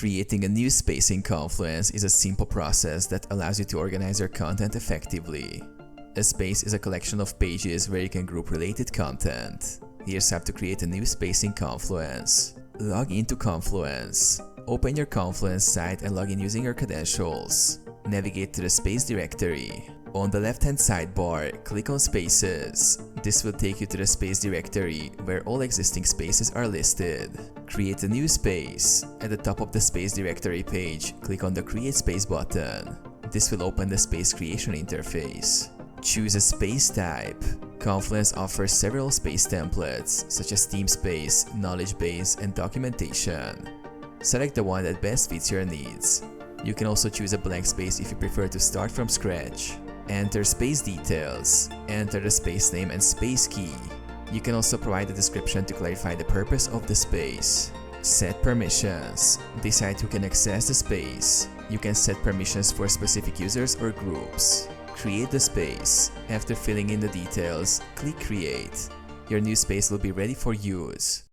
Creating a new space in Confluence is a simple process that allows you to organize your content effectively. A space is a collection of pages where you can group related content. Here's how to create a new space in Confluence. Log into Confluence. Open your Confluence site and log in using your credentials. Navigate to the space directory. On the left-hand sidebar, click on Spaces. This will take you to the space directory where all existing spaces are listed. Create a new space. At the top of the space directory page, click on the Create Space button. This will open the space creation interface. Choose a space type. Confluence offers several space templates, such as theme space, knowledge base, and documentation. Select the one that best fits your needs. You can also choose a blank space if you prefer to start from scratch. Enter space details. Enter the space name and space key. You can also provide a description to clarify the purpose of the space. Set permissions. Decide who can access the space. You can set permissions for specific users or groups. Create the space. After filling in the details, click Create. Your new space will be ready for use.